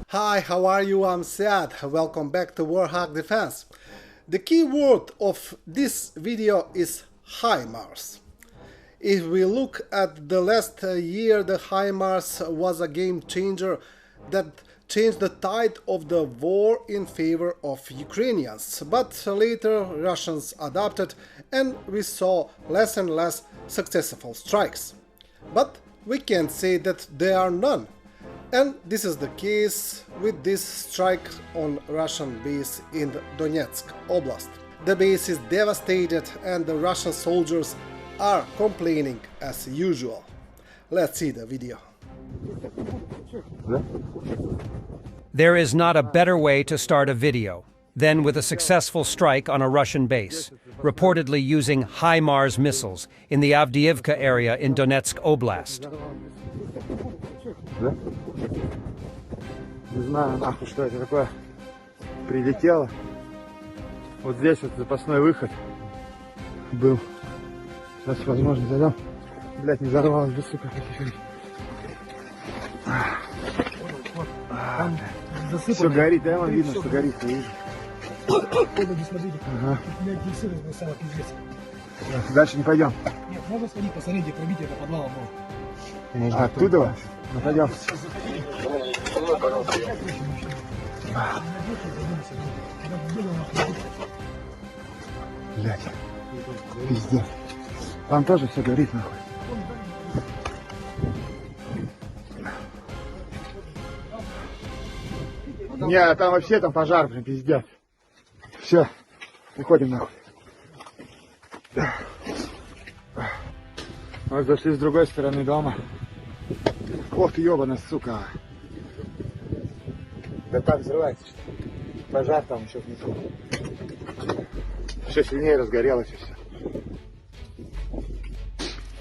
Hi, how are you? I'm Sad. Welcome back to Warthog Defense. The key word of this video is Himars. If we look at the last year, the Himars was a game changer that changed the tide of the war in favor of Ukrainians. But later Russians adopted and we saw less and less successful strikes. But we can't say that there are none. And this is the case with this strike on Russian base in Donetsk Oblast. The base is devastated and the Russian soldiers are complaining as usual. Let's see the video. There is not a better way to start a video than with a successful strike on a Russian base, reportedly using Himars missiles in the Avdiivka area in Donetsk Oblast. Не знаю нахуй, что это такое. Прилетело. Вот здесь вот запасной выход был. Сейчас, возможно, зайдем. Блять, не взорвалось бы, сука. Все горит, да, вам видно, что горит. Ага. Дальше не пойдем. Нет, можно сходить, посмотреть, где пробитие это подвала было. А оттуда? Ну пойдем. Блять, пиздец. Там тоже все горит, нахуй. Не, там вообще там пожар, блин, пиздец. Все, уходим нахуй. Мы зашли с другой стороны дома. Ох ты ебаная, сука. Да там взрывается что-то. Пожар там еще внизу. Все сильнее разгорелось и все.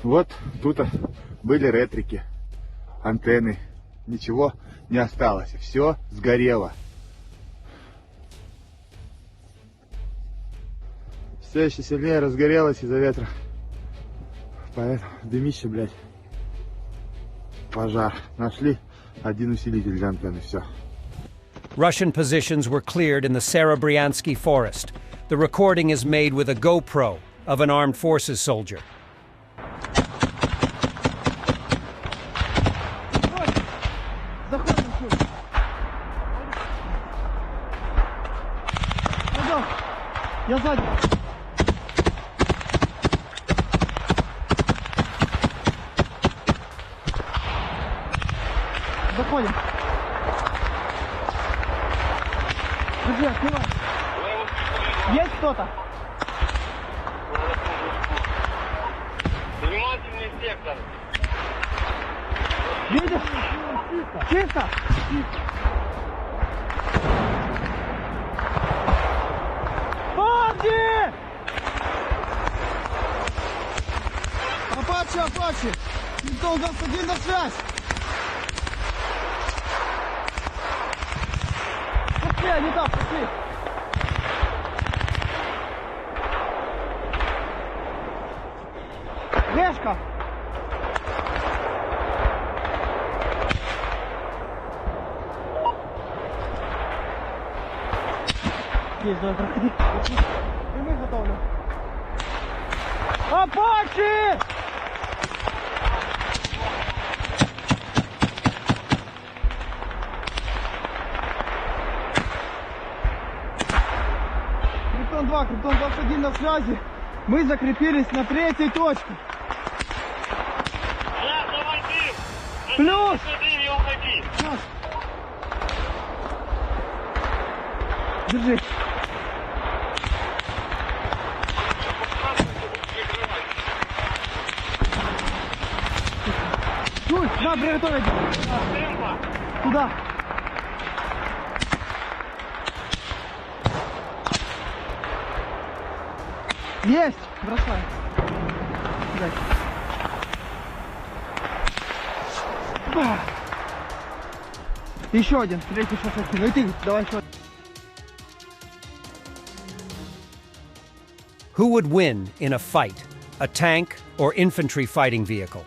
Вот тут были ретрики, антенны. Ничего не осталось. Все сгорело. Все еще сильнее разгорелось из-за ветра. Поэтому дымище, блядь. Пожар. Нашли один усилитель для антенны. Все. Russian positions were cleared in the Serebryansky forest. The recording is made with a GoPro of an armed forces soldier. Я сзади. Заходим. Держи, открывай. Есть кто-то? Внимательный сектор. Видишь? Чисто? Пади! Апачи! Никто у нас один на связь! Пошли, они там, пошли! Решка! Есть, давай, проходи. И мы готовы. Апачи! Криптон 21 на связи. Мы закрепились на третьей точке. Плюс! Держи. Чуть, да, приготовить. Туда. Есть! Бросай. Дай. Еще один. Третий шаг. Ну и ты, давай еще. Who would win in a fight, a tank or infantry fighting vehicle?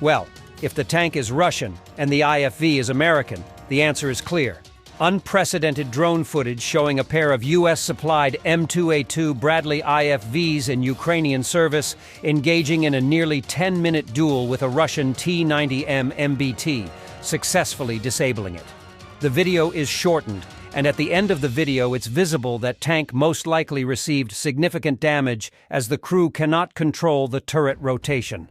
Well, if the tank is Russian and the IFV is American, the answer is clear. Unprecedented drone footage showing a pair of US-supplied M2A2 Bradley IFVs in Ukrainian service engaging in a nearly 10-minute duel with a Russian T-90M MBT, successfully disabling it. The video is shortened, and at the end of the video it's visible that tank most likely received significant damage as the crew cannot control the turret rotation.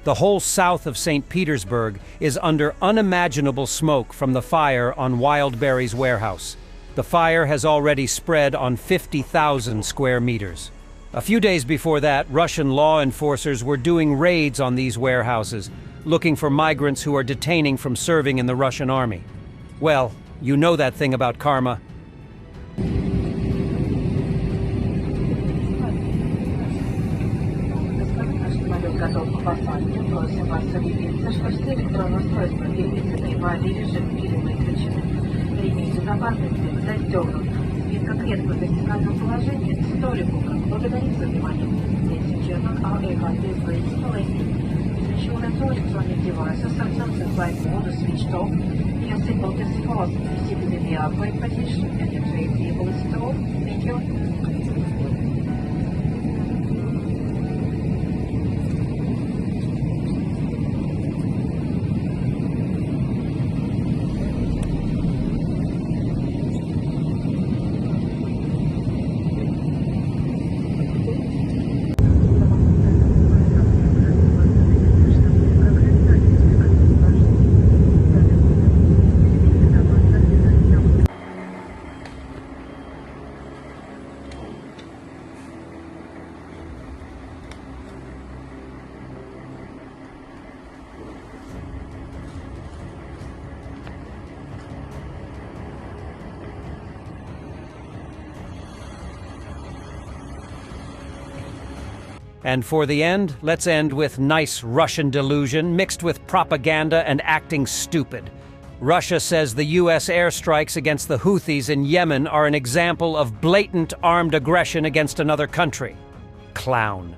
The whole south of St. Petersburg is under unimaginable smoke from the fire on Wildberry's warehouse. The fire has already spread on 50,000 square meters. A few days before that, Russian law enforcers were doing raids on these warehouses, looking for migrants who are detaining from serving in the Russian army. Well, you know that thing about karma. Готов к посадке, просим вас убедиться, что все электронные устройства переведены в авиарежим или выключены. Ремень безопасности застегнут. Спинка кресла в вертикальном положении столику. Благодарим за внимание. Ladies and gentlemen, our aircraft is ready for landing. Ensure that all electronic devices and sensors like mode are switched off. Your seatbelt is fastened. Seated in the upright position and your tray table is stored. Thank you. And for the end, let's end with nice Russian delusion mixed with propaganda and acting stupid. Russia says the US airstrikes against the Houthis in Yemen are an example of blatant armed aggression against another country. Clown.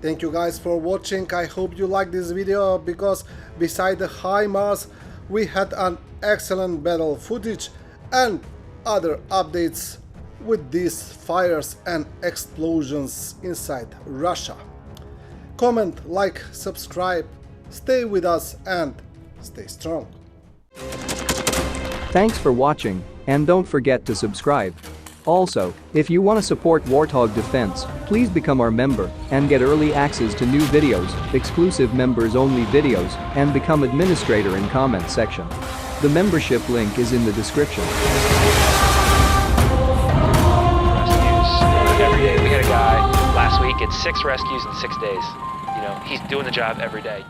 Thank you guys for watching. I hope you liked this video, because beside the Himars we had an excellent battle footage and other updates with these fires and explosions inside Russia. Comment, like, subscribe, stay with us and stay strong. Thanks for watching, and don't forget to subscribe. Also, if you want to support Warthog Defense, please become our member and get early access to new videos, exclusive members-only videos, and become administrator in comment section. The membership link is in the description. Every day. We had a guy last week, it's 6 rescues in 6 days. You know, he's doing the job every day.